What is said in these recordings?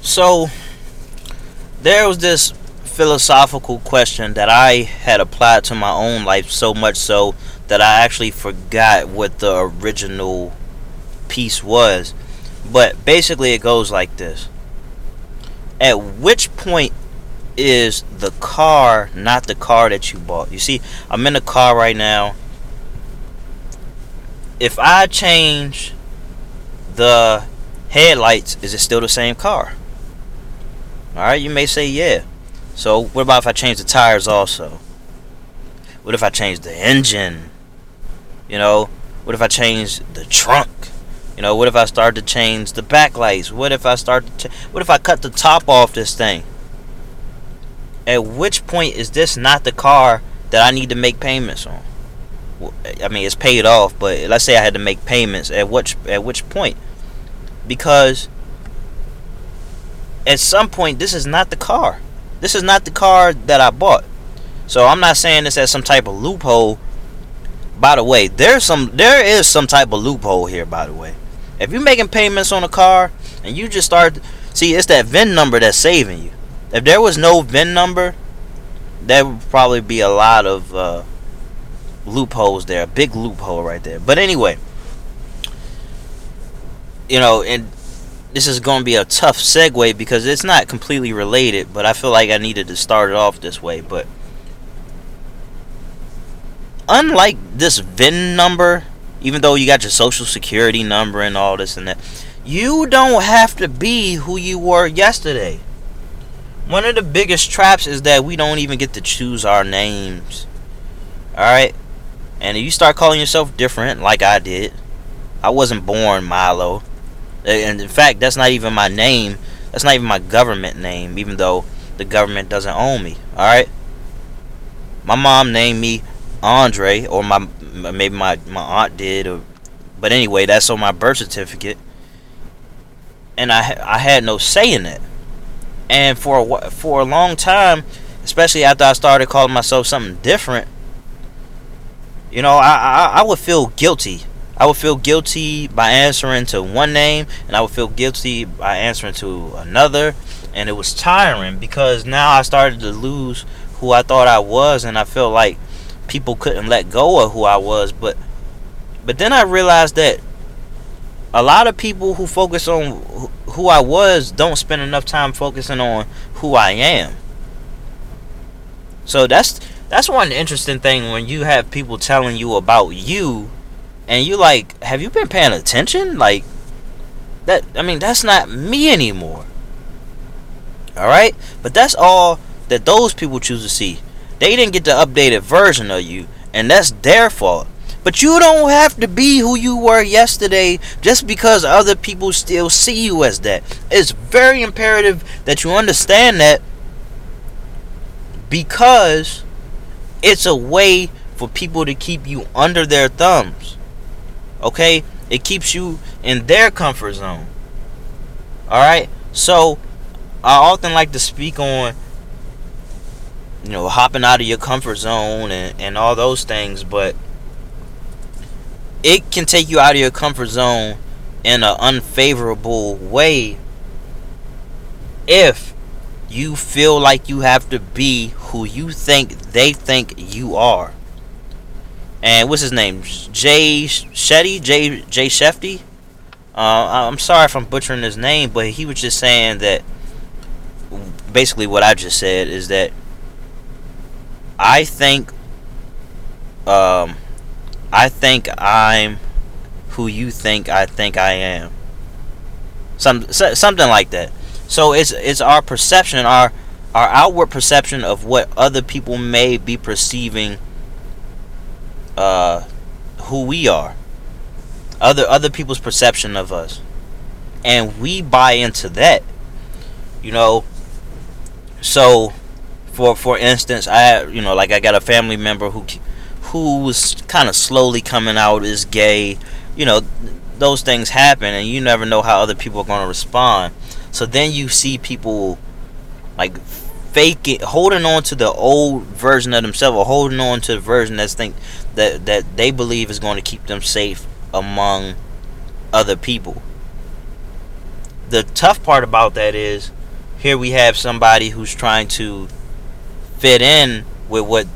So there was this philosophical question that I had applied to my own life, so much so that I actually forgot what the original piece was. But basically, it goes like this: at which point is the car not the car that you bought? You see, I'm in a car right now. If I change the headlights, is it still the same car? Alright, you may say yeah. So, what about if I change the tires also? What if I change the engine? You know, what if I change the trunk? You know, what if I start to change the backlights? What if I cut the top off this thing? At which point is this not the car that I need to make payments on? I mean, it's paid off, but let's say I had to make payments. At which point? Because at some point, this is not the car. This is not the car that I bought. So I'm not saying this as some type of loophole. By the way, there is some type of loophole here. By the way, if you're making payments on a car and you just start, see, it's that VIN number that's saving you. If there was no VIN number, there would probably be a lot of loopholes there. A big loophole right there. But anyway, and this is going to be a tough segue because it's not completely related, but I feel like I needed to start it off this way. But unlike this VIN number, even though you got your social security number and all this and that, you don't have to be who you were yesterday. One of the biggest traps is that we don't even get to choose our names. Alright? And if you start calling yourself different, like I did, I wasn't born Milo. And in fact, that's not even my name. That's not even my government name, even though the government doesn't own me. Alright? My mom named me Andre, or maybe my aunt did, but anyway, that's on my birth certificate. And I had no say in it. And for a long time, especially after I started calling myself something different, I would feel guilty. I would feel guilty by answering to one name, and I would feel guilty by answering to another. And it was tiring because now I started to lose who I thought I was, and I felt like people couldn't let go of who I was. But then I realized that a lot of people who focus on who I was don't spend enough time focusing on who I am. So that's one interesting thing when you have people telling you about you, and you like, have you been paying attention? Like that. I mean, that's not me anymore. All right, but that's all that those people choose to see. They didn't get the updated version of you, and that's their fault. But you don't have to be who you were yesterday just because other people still see you as that. It's very imperative that you understand that, because it's a way for people to keep you under their thumbs. Okay? It keeps you in their comfort zone. Alright? So, I often like to speak on, hopping out of your comfort zone and all those things, but it can take you out of your comfort zone in an unfavorable way if you feel like you have to be who you think they think you are. And what's his name? Jay Shefty? I'm sorry if I'm butchering his name, but he was just saying that basically what I just said is that I think I'm who you think I am. Something like that. So it's our perception, our outward perception of what other people may be perceiving who we are. Other people's perception of us. And we buy into that. So for instance, I got a family member who was kind of slowly coming out as gay. Those things happen, and you never know how other people are going to respond. So then you see people like fake it, holding on to the old version of themselves, or holding on to the version that they believe is going to keep them safe among other people. the tough part about that is, here we have somebody who's trying to fit in with what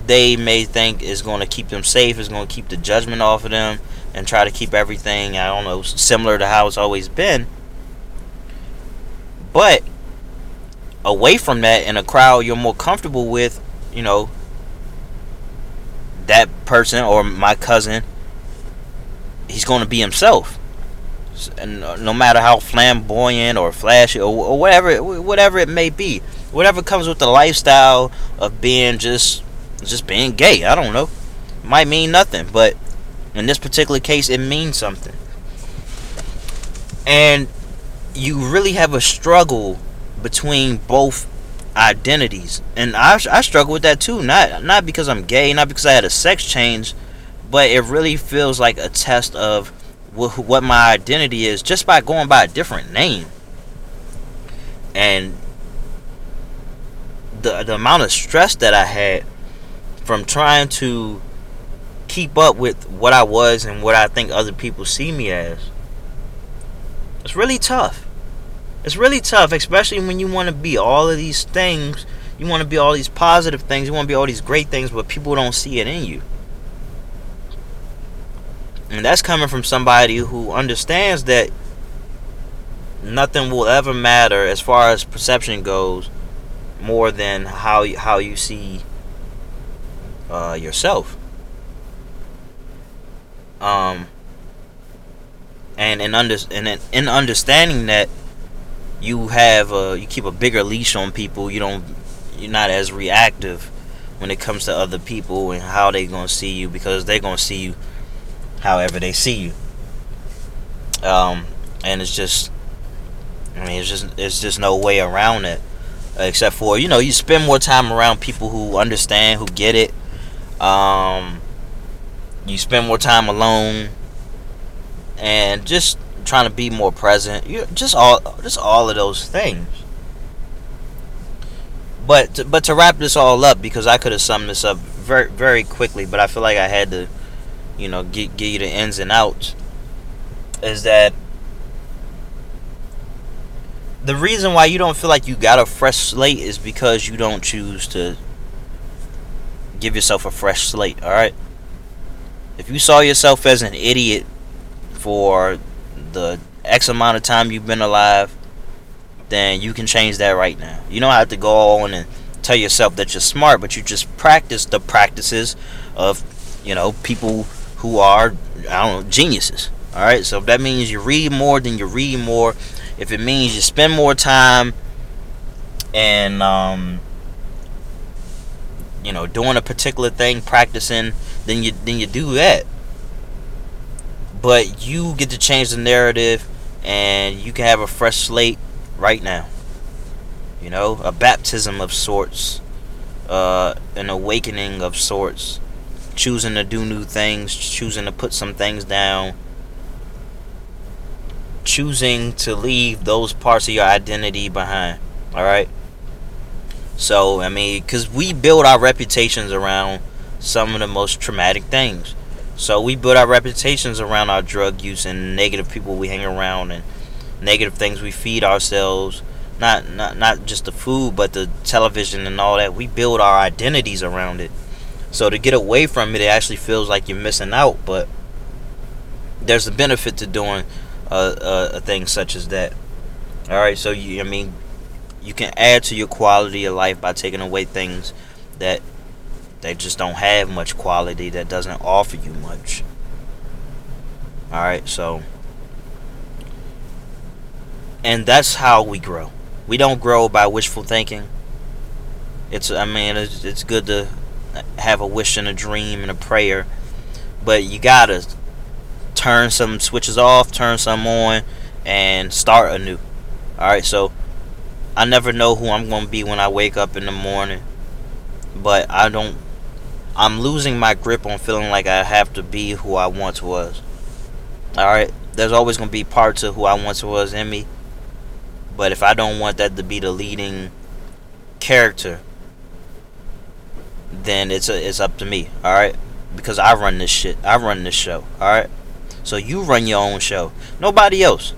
they may think is going to keep them safe, is going to keep the judgment off of them, and try to keep everything, I don't know, similar to how it's always been. But away from that, in a crowd you're more comfortable with, you know, that person or my cousin, he's going to be himself. And no matter how flamboyant or flashy or whatever it may be, whatever comes with the lifestyle of being just being gay, I don't know, might mean nothing, but in this particular case it means something. And you really have a struggle between both identities, and I struggle with that too, not because I'm gay, not because I had a sex change, but it really feels like a test of what my identity is just by going by a different name. And the amount of stress that I had from trying to keep up with what I was and what I think other people see me as, it's really tough. It's really tough, especially when you want to be all of these things. You want to be all these positive things. You want to be all these great things, but people don't see it in you. And that's coming from somebody who understands that nothing will ever matter as far as perception goes more than how you see yourself. And in understanding that, you keep a bigger leash on people. You're not as reactive when it comes to other people and how they gonna see you, because they're gonna see you however they see you. And it's just no way around it, except for, you spend more time around people who understand, who get it. You spend more time alone, and just trying to be more present. Just all of those things. But to wrap this all up, because I could have summed this up very, very quickly, but I feel like I had to, give you the ins and outs, is that the reason why you don't feel like you got a fresh slate is because you don't choose to give yourself a fresh slate. All right. If you saw yourself as an idiot for the X amount of time you've been alive, then you can change that right now. You don't have to go on and tell yourself that you're smart, but you just practice the practices of, people who are, geniuses. All right. So if that means you read more, then you read more. If it means you spend more time and doing a particular thing, practicing, then you do that. But you get to change the narrative, and you can have a fresh slate right now. A baptism of sorts, an awakening of sorts, choosing to do new things, choosing to put some things down, choosing to leave those parts of your identity behind. All right. So, because we build our reputations around some of the most traumatic things. So we build our reputations around our drug use and negative people we hang around and negative things we feed ourselves. Not just the food, but the television and all that. We build our identities around it. So to get away from it, it actually feels like you're missing out. But there's a benefit to doing a thing such as that. All right. So you can add to your quality of life by taking away things that they just don't have much quality, that doesn't offer you much. Alright, so, and that's how we grow. We don't grow by wishful thinking. It's good to have a wish and a dream and a prayer, but you gotta turn some switches off, turn some on, and start anew. Alright, so I never know who I'm going to be when I wake up in the morning, but I'm losing my grip on feeling like I have to be who I once was. Alright, there's always going to be parts of who I once was in me, but if I don't want that to be the leading character, then it's up to me. Alright, because I run this shit, I run this show. Alright, so you run your own show, nobody else.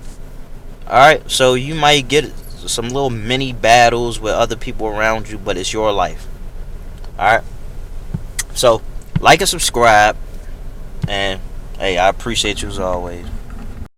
Alright, so you might get some little mini battles with other people around you, but it's your life. Alright? So, like and subscribe. And, hey, I appreciate you as always.